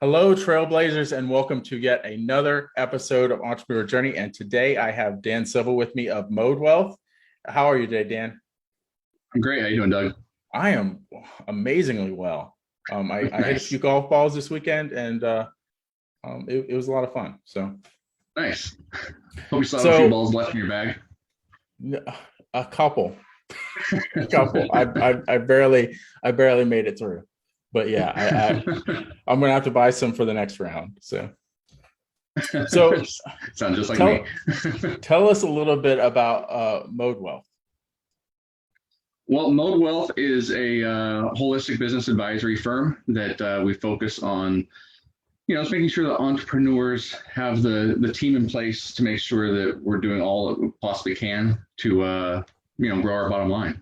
Hello, Trailblazers, and welcome to yet another episode of Entrepreneur Journey. And today I have Dan Silva with me of ModeWealth. How are you today, Dan? I'm great. How you doing, Doug? I am amazingly well. I hit a few Nice. golf balls this weekend, and it was a lot of fun. Nice. Hope you still have a few So balls left in your bag. a couple, a couple. I barely made it through, but yeah, I'm gonna have to buy some for the next round. So Sounds just like tell me. tell us a little bit about ModeWealth. Well, ModeWealth is a holistic business advisory firm that we focus on, it's making sure that entrepreneurs have the team in place to make sure that we're doing all that we possibly can to, grow our bottom line.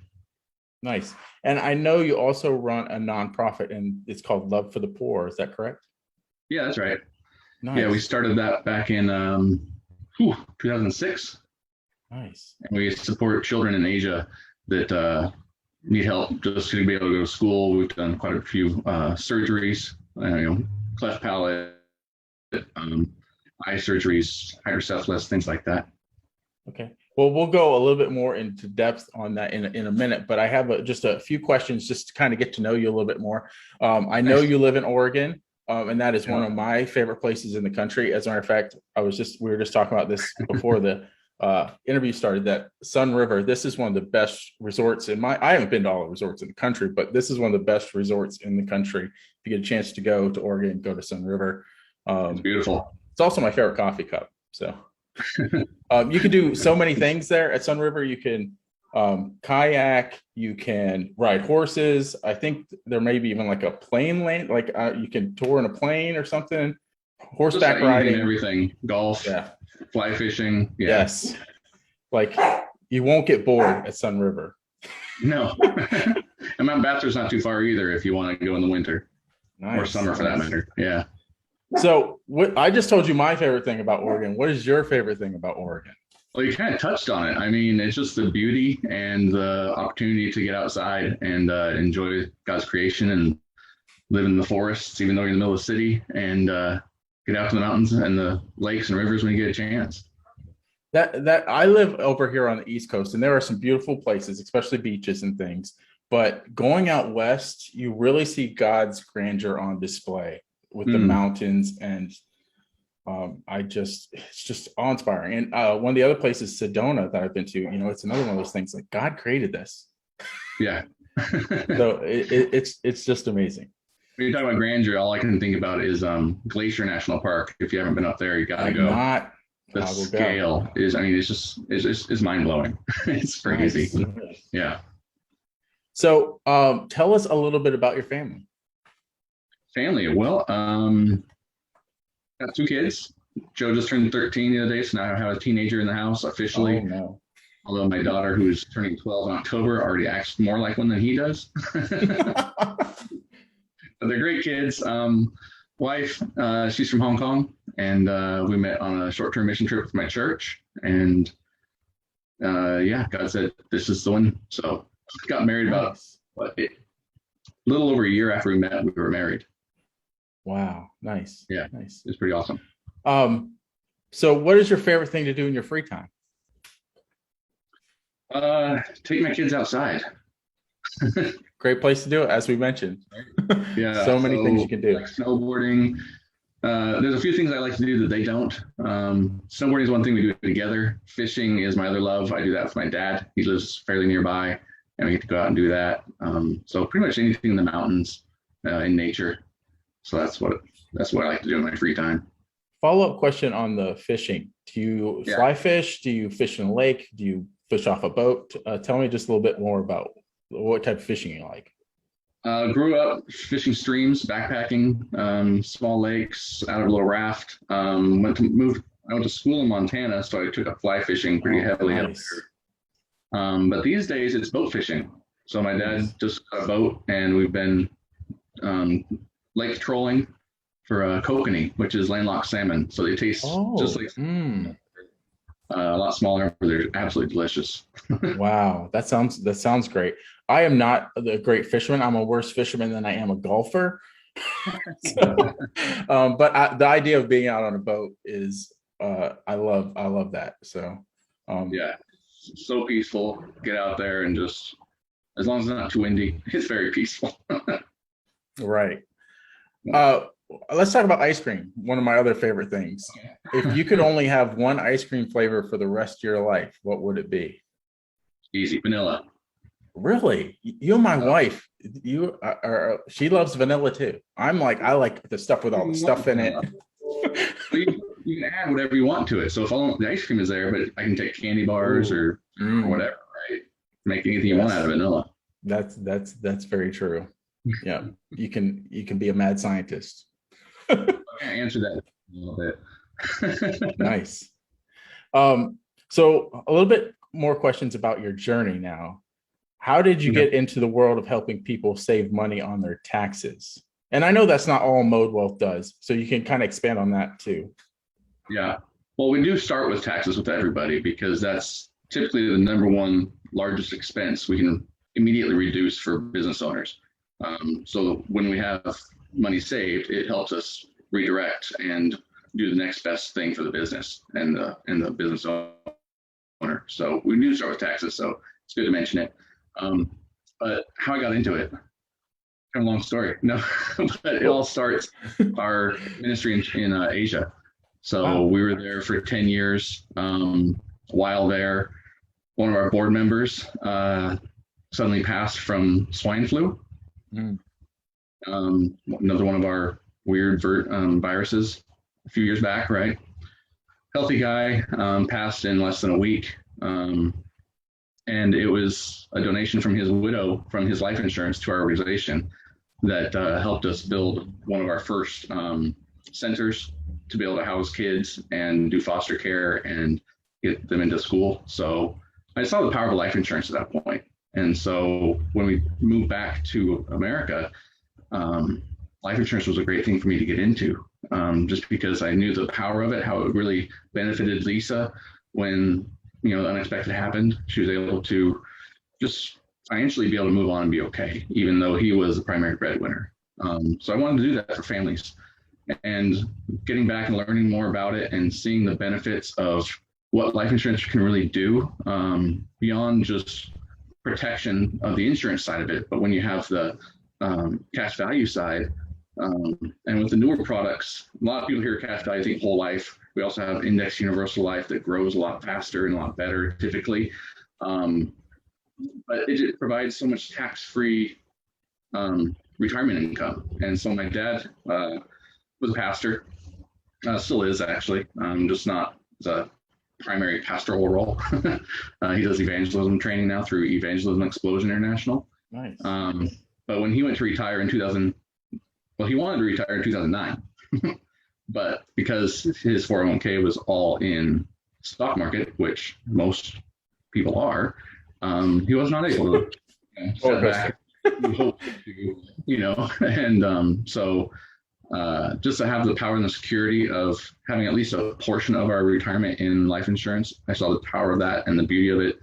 Nice. And I know you also run a nonprofit, and it's called Love for the Poor. Is that correct? Yeah, that's right. Nice. Yeah, we started that back in 2006, Nice. and we support children in Asia that need help just to be able to go to school. We've done quite a few surgeries, cleft palate, eye surgeries, hydrocephalus, things like that. Okay. Well, we'll go a little bit more into depth on that in a minute, but I have just a few questions just to kind of get to know you a little bit more. I know you live in Oregon, and that is one of my favorite places in the country. As a matter of fact, we were just talking about this before the interview started, that Sun River, this is one of the best resorts I haven't been to all the resorts in the country, but this is one of the best resorts in the country. If you get a chance to go to Oregon, go to Sun River. It's beautiful. It's also my favorite coffee cup. So you can do so many things there at Sun River. You can kayak, you can ride horses. I think there may be even like a plane lane, like you can tour in a plane or something, horseback riding, everything, golf, yeah, fly fishing. Yeah. Yes, like you won't get bored at Sun River. No. And Mount Bathurst's not too far either if you want to go in the winter. Nice. Or summer for that matter. Yeah. So what I just told you my favorite thing about Oregon. What is your favorite thing about Oregon? Well, you kind of touched on it. I mean, it's just the beauty and the opportunity to get outside and enjoy God's creation and live in the forests, even though you're in the middle of the city, and get out to the mountains and the lakes and rivers when you get a chance. That I live over here on the East Coast, and there are some beautiful places, especially beaches and things. But going out west, you really see God's grandeur on display with the mountains, and it's just awe-inspiring. And one of the other places, Sedona, that I've been to, it's another one of those things like God created this. Yeah. So it's just amazing. When you're talking about grandeur, all I can think about is Glacier National Park. If you haven't been up there, you gotta go. The scale is, it's mind blowing. It's crazy. Nice. Yeah. So tell us a little bit about your family. Family. Well, got two kids. Joe just turned 13 the other day, so now I have a teenager in the house officially. Oh, no. Although my daughter, who's turning 12 in October, already acts more like one than he does. But they're great kids. Wife, she's from Hong Kong, and we met on a short-term mission trip with my church. And God said, this is the one. So got married about a little over a year after we met, we were married. Wow. Nice. Yeah. Nice. It's pretty awesome. So what is your favorite thing to do in your free time? Take my kids outside. Great place to do it, as we mentioned. Yeah. So many things you can do. Like snowboarding. There's a few things I like to do that they don't. Snowboarding is one thing we do together. Fishing is my other love. I do that with my dad. He lives fairly nearby, and we get to go out and do that. So pretty much anything in the mountains, in nature. So that's what I like to do in my free time. Follow-up question on the fishing. Do you fly fish? Do you fish in a lake? Do you fish off a boat? Tell me just a little bit more about what type of fishing you like. Grew up fishing streams, backpacking, small lakes, out of a little raft. I went to school in Montana, so I took up fly fishing pretty heavily up there. But these days it's boat fishing. So my dad just got a boat, and we've been lake trolling for kokanee, which is landlocked salmon. So they taste just like a lot smaller, but they're absolutely delicious. Wow, that sounds great. I am not a great fisherman. I'm a worse fisherman than I am a golfer. So, but the idea of being out on a boat is, I love that. So, Yeah, so peaceful. Get out there and just, as long as it's not too windy, it's very peaceful. right. Uh, let's talk about ice cream. One of my other favorite things. If you could only have one ice cream flavor for the rest of your life, what would it be? Easy, vanilla. Really? You and my wife, you are, she loves vanilla too. I'm like, I like the stuff with all the stuff in it. You can add whatever you want to it. So if the ice cream is there, but I can take candy bars or whatever, right? Make anything you want out of vanilla. That's very true. Yeah, you can be a mad scientist. I can't answer that a little bit. Nice. So a little bit more questions about your journey now. How did you get into the world of helping people save money on their taxes? And I know that's not all ModeWealth does, so you can kind of expand on that too. Yeah. Well, we do start with taxes with everybody because that's typically the number one largest expense we can immediately reduce for business owners. So when we have money saved, it helps us redirect and do the next best thing for the business and the business owner. So we do start with taxes. So it's good to mention it. But how I got into it, kind of a long story. No, but it all starts our ministry in Asia. So we were there for 10 years. While there, one of our board members suddenly passed from swine flu. Another one of our weird viruses a few years back, right? Healthy guy, passed in less than a week. And it was a donation from his widow, from his life insurance to our organization that helped us build one of our first centers to be able to house kids and do foster care and get them into school. So I saw the power of life insurance at that point. And so when we moved back to America, life insurance was a great thing for me to get into, just because I knew the power of it, how it really benefited Lisa when the unexpected happened. She was able to just financially be able to move on and be okay, even though he was the primary breadwinner. So I wanted to do that for families, and getting back and learning more about it and seeing the benefits of what life insurance can really do, beyond just protection of the insurance side of it, but when you have the cash value side, and with the newer products, a lot of people hear cash value think whole life. We also have index universal life that grows a lot faster and a lot better typically. But it provides so much tax-free retirement income. And so my dad was a pastor, still is actually, just not the primary pastoral role. He does evangelism training now through Evangelism Explosion International. Nice. But when he went to retire in he wanted to retire in 2009. But because his 401k was all in stock market, which most people are, he was not able to step back, and so just to have the power and the security of having at least a portion of our retirement in life insurance, I saw the power of that and the beauty of it.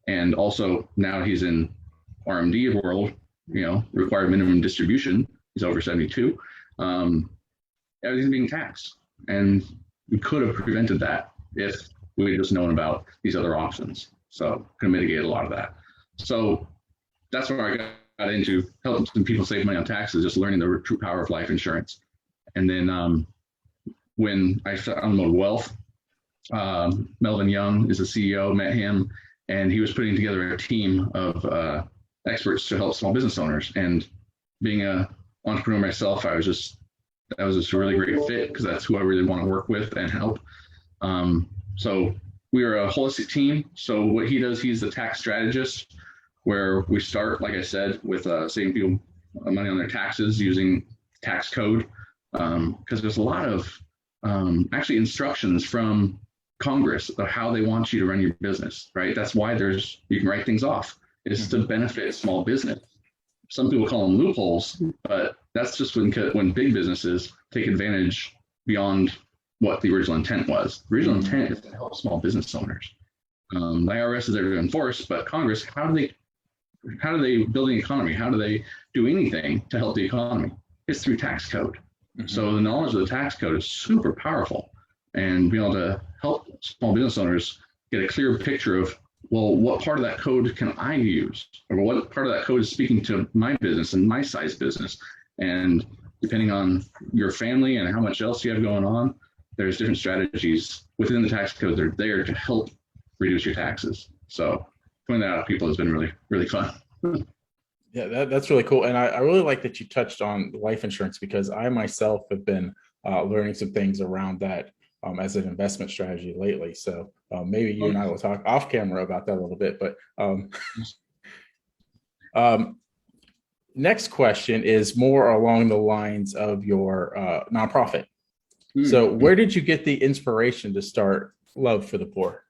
And also now he's in RMD world, required minimum distribution. He's over 72. Everything's being taxed, and we could have prevented that if we had just known about these other options. So could mitigate a lot of that. So that's where I got into helping people save money on taxes, just learning the true power of life insurance. And then when I found ModeWealth, Melvin Young is the CEO, met him, and he was putting together a team of experts to help small business owners. And being an entrepreneur myself, that was just a really great fit because that's who I really want to work with and help. So we are a holistic team. So what he does, he's the tax strategist, where we start, like I said, with saving people money on their taxes using tax code, because there's a lot of actually instructions from Congress of how they want you to run your business, right? That's why you can write things off. It's to benefit small business. Some people call them loopholes, but that's just when big businesses take advantage beyond what the original intent was. The original intent is to help small business owners. The IRS is there to enforce, but Congress, how do they build an economy? How do they do anything to help the economy? it's through tax code. Mm-hmm. So the knowledge of the tax code is super powerful, and being able to help small business owners get a clear picture of, well, what part of that code can I use, or what part of that code is speaking to my business and my size business. And depending on your family and how much else you have going on, there's different strategies within the tax code that are there to help reduce your taxes. So pointing that out to people has been really, really fun. Yeah, that's really cool. And I really like that you touched on life insurance, because I myself have been learning some things around that as an investment strategy lately. So maybe you and I will talk off camera about that a little bit. But next question is more along the lines of your nonprofit. So where did you get the inspiration to start Love for the Poor?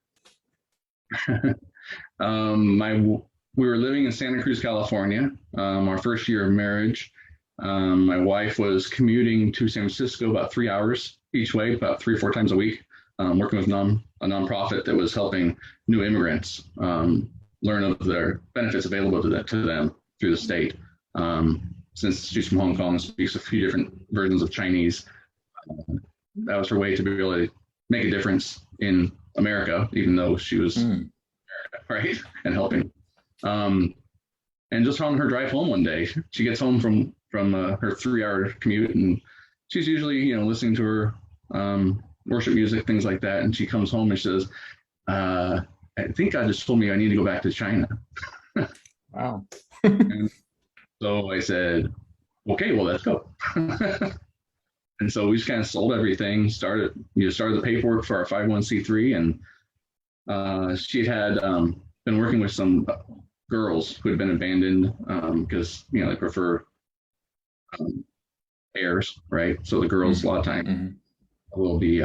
We were living in Santa Cruz, California, our first year of marriage. My wife was commuting to San Francisco about 3 hours each way, about 3 or 4 times a week, working with a nonprofit that was helping new immigrants learn of their benefits available to them through the state. Since she's from Hong Kong and speaks a few different versions of Chinese, that was her way to be able to make a difference in America, even though she was right, and helping. And just on her drive home one day, she gets home from her 3-hour commute, and she's usually listening to her worship music, things like that. And she comes home and she says, "I think God just told me I need to go back to China." Wow. And so I said, "Okay, well, let's go." And so we just kind of sold everything, started the paperwork for our 501c3, and she had been working with some girls who had been abandoned because they prefer pairs, right? So the girls a lot of times will be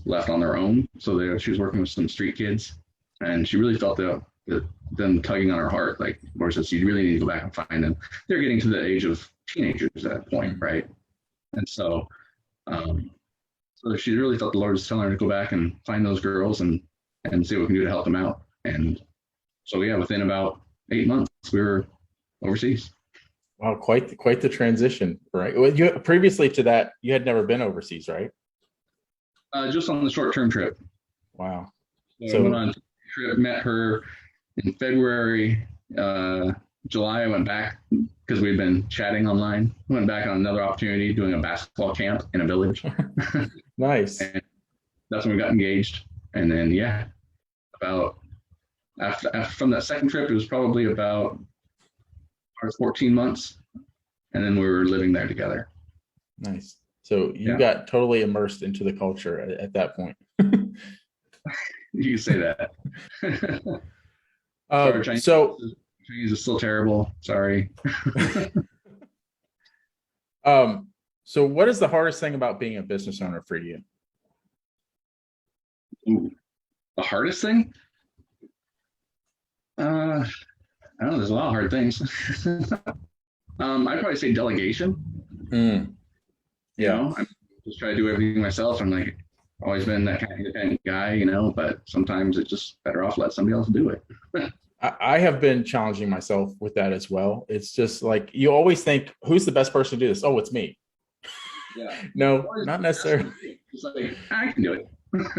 left on their own. So she was working with some street kids, and she really felt them tugging on her heart, like Laura says, you really need to go back and find them. They're getting to the age of teenagers at that point, right? And so she really felt the Lord was telling her to go back and find those girls and see what we can do to help them out. And so yeah, within about 8 months, we were overseas. Wow, quite the transition, right? Well, previously to that, you had never been overseas, right? Just on the short-term trip. Wow. So I went on a trip, met her in February. July, I went back because we'd been chatting online. Went back on another opportunity, doing a basketball camp in a village. Nice. And that's when we got engaged. And then, yeah, about after from that second trip, it was probably about 14 months. And then we were living there together. Nice. So you got totally immersed into the culture at that point. You can say that. So Chinese is still terrible. Sorry. So what is the hardest thing about being a business owner for you? Ooh, the hardest thing? I don't know. There's a lot of hard things. I'd probably say delegation. Yeah. I just try to do everything myself. I'm like always been that kind of independent guy, but sometimes it's just better off let somebody else do it. I have been challenging myself with that as well. It's just like you always think, who's the best person to do this? Oh, it's me. Yeah. No, not necessarily. It's like I can do it.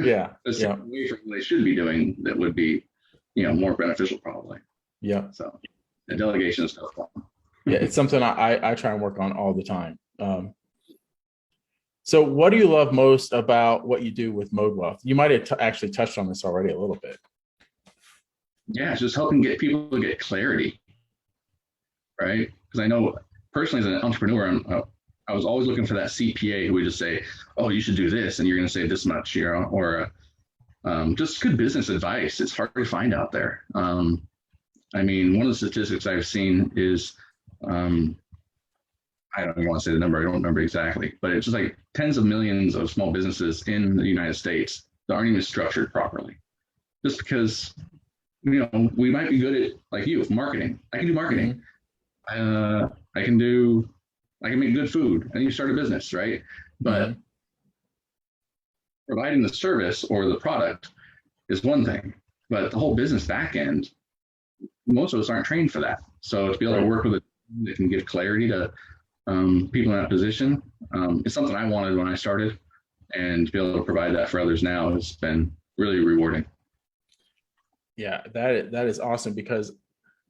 Yeah. There's a way from what they should be doing that would be, more beneficial probably. Yeah. So the delegation is tough. Yeah, it's something I try and work on all the time. So what do you love most about what you do with ModeWealth? You might have actually touched on this already a little bit. Yeah, it's just helping get people to get clarity, right? Because I know personally as an entrepreneur, I was always looking for that CPA who would just say, oh, you should do this and you're going to save this much, or just good business advice. It's hard to find out there. One of the statistics I've seen is, I don't even want to say the number, I don't remember exactly, but it's just like tens of millions of small businesses in the United States that aren't even structured properly. Just because, we might be good at, like you, marketing. I can do marketing. I can make good food. I need to start a business, right? But providing the service or the product is one thing, but the whole business back end, most of us aren't trained for that. So to be able to work with a team that can give clarity to people in that position. It's something I wanted when I started, and to be able to provide that for others now has been really rewarding. Yeah, that is awesome because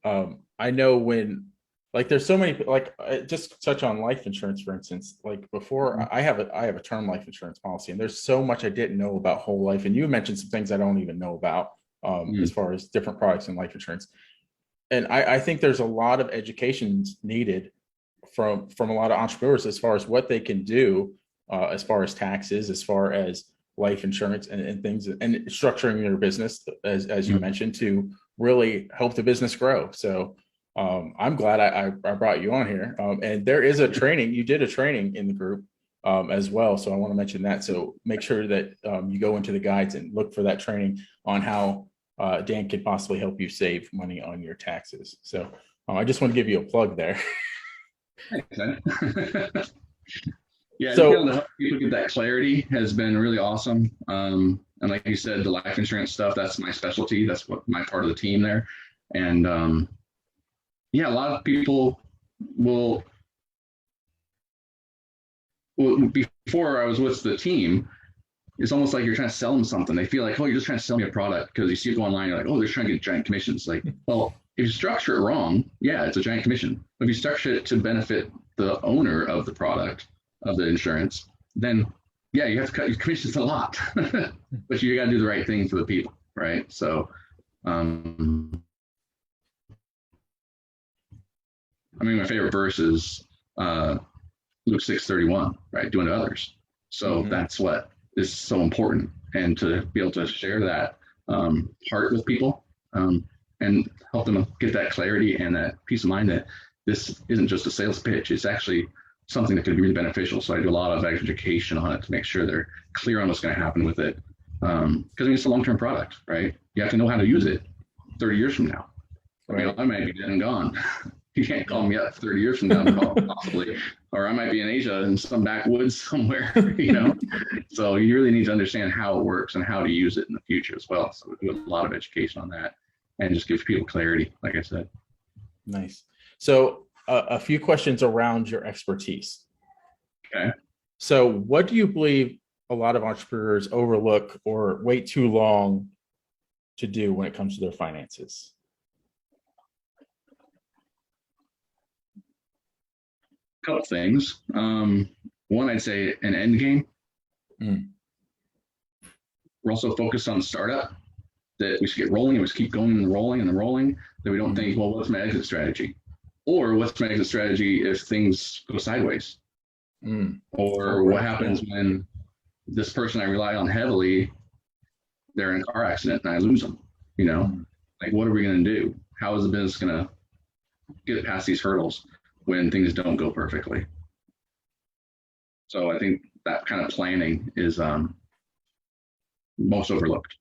I know when like there's so many like just touch on life insurance for instance. Like before, I have a term life insurance policy, and there's so much I didn't know about whole life. And you mentioned some things I don't even know about as far as different products in life insurance. And I think there's a lot of education needed from a lot of entrepreneurs as far as what they can do as far as taxes, as far as life insurance and things, and structuring their business as you mentioned to really help the business grow. So I'm glad I brought you on here. And there is a training. You did a training in the group as well. So I want to mention that. So make sure that you go into the guides and look for that training on how Dan could possibly help you save money on your taxes. So I just want to give you a plug there. Yeah, So, being able to help people get that clarity has been really awesome. And like you said, the life insurance stuff, that's my specialty. That's what my part of the team there. And yeah, a lot of people will, before I was with the team, it's almost like you're trying to sell them something. They feel like, oh, you're just trying to sell me a product because you see it go online. You're like, oh, they're trying to get giant commissions. Like, well, if you structure it wrong, yeah, it's a giant commission. But if you structure it to benefit the owner of the product, of the insurance, then yeah, you have to cut your commissions a lot. But you got to do the right thing for the people, right? So, I mean, my favorite verse is Luke 6:31, right? Doing to others. So that's what is so important, and to be able to share that heart with people and help them get that clarity and that peace of mind that this isn't just a sales pitch. It's actually something that could be really beneficial. So I do a lot of education on it to make sure they're clear on what's going to happen with it. Because I mean, it's a long-term product, right? You have to know how to use it 30 years from now. Right. You know, I might be dead and gone. You can't call me up 30 years from now, possibly. Or I might be in Asia in some backwoods somewhere, you know? So you really need to understand how it works and how to use it in the future as well. So we do a lot of education on that and just give people clarity, like I said. Nice. So a few questions around your expertise. Okay. So what do you believe a lot of entrepreneurs overlook or wait too long to do when it comes to their finances? Couple things. One, I'd say an end game. We're also focused on startup, that we should get rolling and we just keep going and rolling and rolling, that we don't think, well, what's my exit strategy? Or what's my exit strategy if things go sideways? Or what happens when this person I rely on heavily, they're in a car accident and I lose them? You know, like what are we going to do? How is the business going to get past these hurdles when things don't go perfectly? So I think that kind of planning is most overlooked.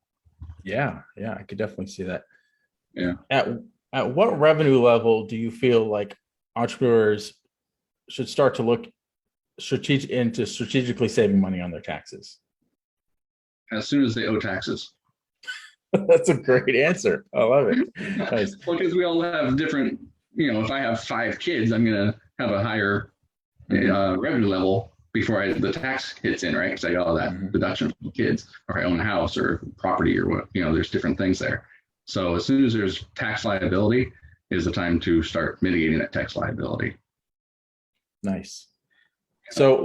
Yeah, I could definitely see that. Yeah. At what revenue level do you feel like entrepreneurs should start to look into strategically saving money on their taxes? As soon as they owe taxes. That's a great answer. I love it. Nice. Well, because we all have different, you know, if I have 5 kids, I'm going to have a higher revenue level before the tax hits in, right? Because I got all that deduction from kids, or I own a house or property or what, you know, there's different things there. So as soon as there's tax liability is the time to start mitigating that tax liability. Nice. So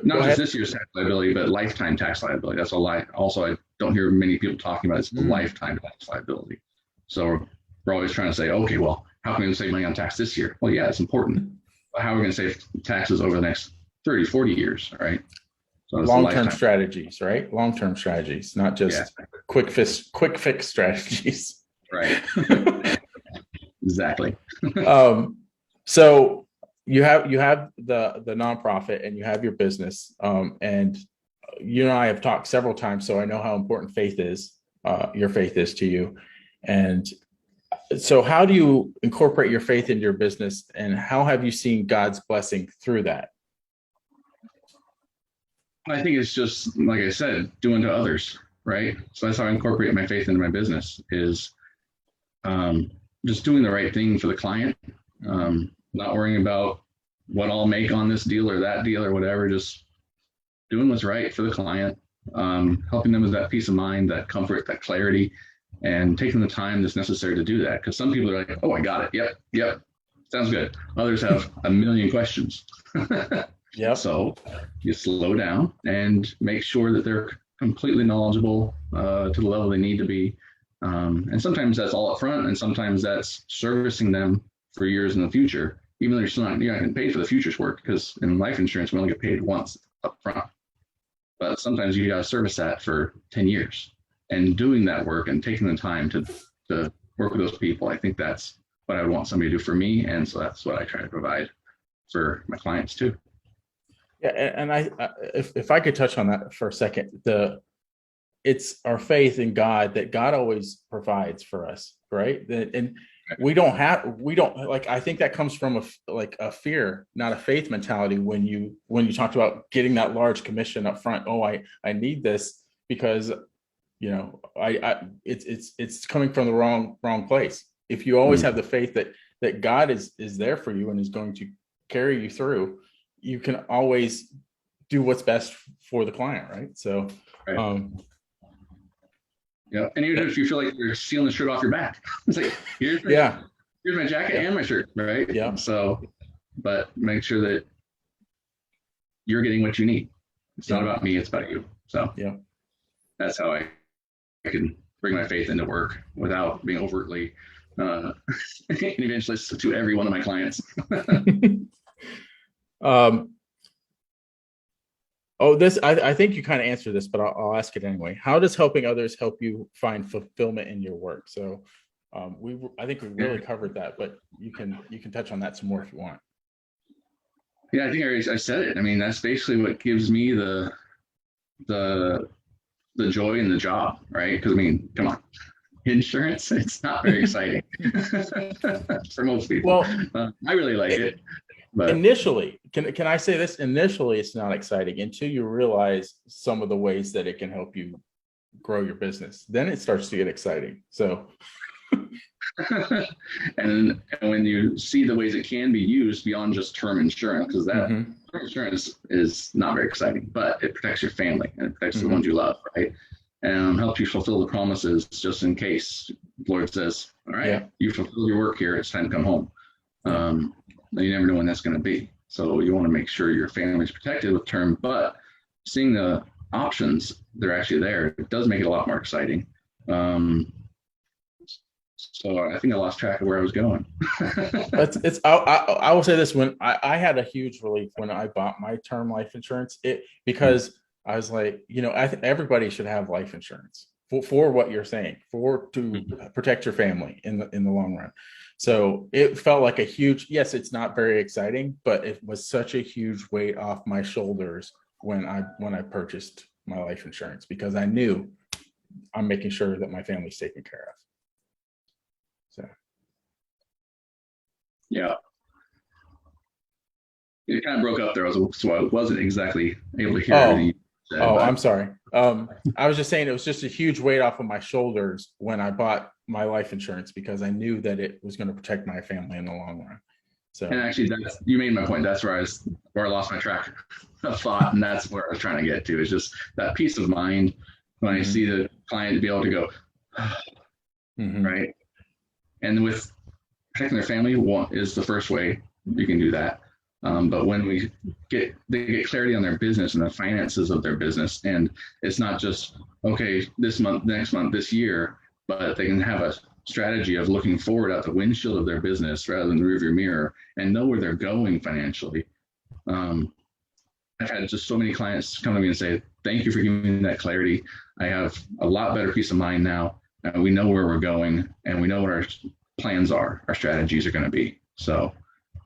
not just this year's tax liability, but lifetime tax liability. That's a lie. Also, I don't hear many people talking about it. It's the lifetime tax liability. So we're always trying to say, okay, well, how can we save money on tax this year? Well, yeah, it's important. But how are we going to save taxes over the next 30, 40 years, right? So long-term strategies, right? Long-term strategies, not just quick fix strategies. Right. Exactly. So you have the nonprofit and you have your business, and you and I have talked several times, so I know how important faith is, your faith is to you. And so how do you incorporate your faith into your business, and how have you seen God's blessing through that? I think it's just, like I said, doing to others, right? So that's how I incorporate my faith into my business, is just doing the right thing for the client, not worrying about what I'll make on this deal or that deal or whatever, just doing what's right for the client, helping them with that peace of mind, that comfort, that clarity, and taking the time that's necessary to do that. Because some people are like, oh, I got it. Yep, yep. Sounds good. Others have a million questions. Yeah. So you slow down and make sure that they're completely knowledgeable to the level they need to be. And sometimes that's all up front, and sometimes that's servicing them for years in the future, even though you're not getting paid for the futures work, because in life insurance, we only get paid once up front. But sometimes you got to service that for 10 years. And doing that work and taking the time to work with those people, I think that's what I would want somebody to do for me. And so that's what I try to provide for my clients too. Yeah, and if I could touch on that for a second, it's our faith in God that God always provides for us, right? And we don't like, I think that comes from a fear, not a faith mentality. When you talked about getting that large commission up front, oh, I need this because, you know, it's coming from the wrong place. If you always have the faith that God is there for you and is going to carry you through, you can always do what's best for the client, right? So, right. Yeah, and even if you feel like you're stealing the shirt off your back, it's like here's my jacket and my shirt, right? Yeah. So, but make sure that you're getting what you need. It's not about me; it's about you. So, yeah, that's how I can bring my faith into work without being overtly an evangelist to every one of my clients. I think you kind of answered this, but I'll ask it anyway. How does helping others help you find fulfillment in your work? So, I think we really covered that, but you can touch on that some more if you want. Yeah, I think I said it. I mean, that's basically what gives me the joy in the job, right? Because I mean, come on, insurance, it's not very exciting for most people. Well, I really like it. But initially, can I say this? Initially, it's not exciting until you realize some of the ways that it can help you grow your business. Then it starts to get exciting. So, and when you see the ways it can be used beyond just term insurance, because that term insurance is not very exciting, but it protects your family and it protects the ones you love, right? And helps you fulfill the promises just in case the Lord says, all right, you fulfilled your work here, it's time to come home. You never know when that's going to be. So you want to make sure your family's protected with term, but seeing the options, they're actually there. It does make it a lot more exciting. So I think I lost track of where I was going. I will say this, when I had a huge relief when I bought my term life insurance, because I was like, you know, everybody should have life insurance for what you're saying, to protect your family in the long run. So it felt like a huge, yes, it's not very exciting, but it was such a huge weight off my shoulders when I purchased my life insurance, because I knew I'm making sure that my family's taken care of. So. Yeah. It kind of broke up there, so I wasn't exactly able to hear anything you said. I'm sorry. I was just saying it was just a huge weight off of my shoulders when I bought my life insurance, because I knew that it was going to protect my family in the long run. So, and actually, you made my point. That's where I lost my track of thought, and that's where I was trying to get to. Is just that peace of mind when I see the client be able to go, right, and with protecting their family is the first way you can do that. But when they get clarity on their business and the finances of their business, and it's not just, okay, this month, next month, this year, but they can have a strategy of looking forward out the windshield of their business rather than the rearview mirror, and know where they're going financially. I've had just so many clients come to me and say, thank you for giving me that clarity. I have a lot better peace of mind now. We know where we're going, and we know what our plans are, our strategies are going to be. So,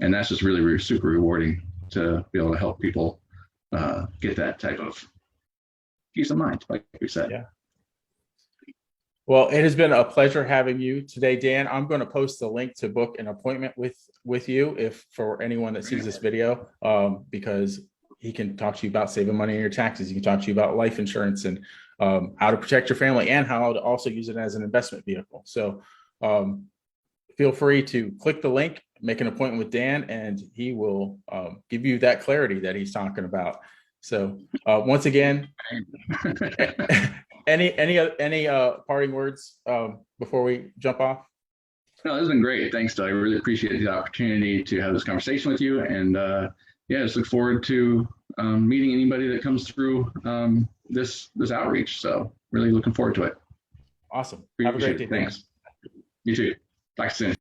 and that's just really, really super rewarding to be able to help people get that type of peace of mind, like we said. Yeah. Well, it has been a pleasure having you today, Dan. I'm going to post a link to book an appointment with you, if for anyone that sees this video, because he can talk to you about saving money on your taxes. He can talk to you about life insurance and how to protect your family, and how to also use it as an investment vehicle. So feel free to click the link, make an appointment with Dan, and he will give you that clarity that he's talking about. So once again, any parting words before we jump off? No, this has been great. Thanks, Doug. I really appreciate the opportunity to have this conversation with you. And yeah, just look forward to meeting anybody that comes through this outreach. So really looking forward to it. Awesome. Appreciate Have a great day. Thanks. You too. Talk soon.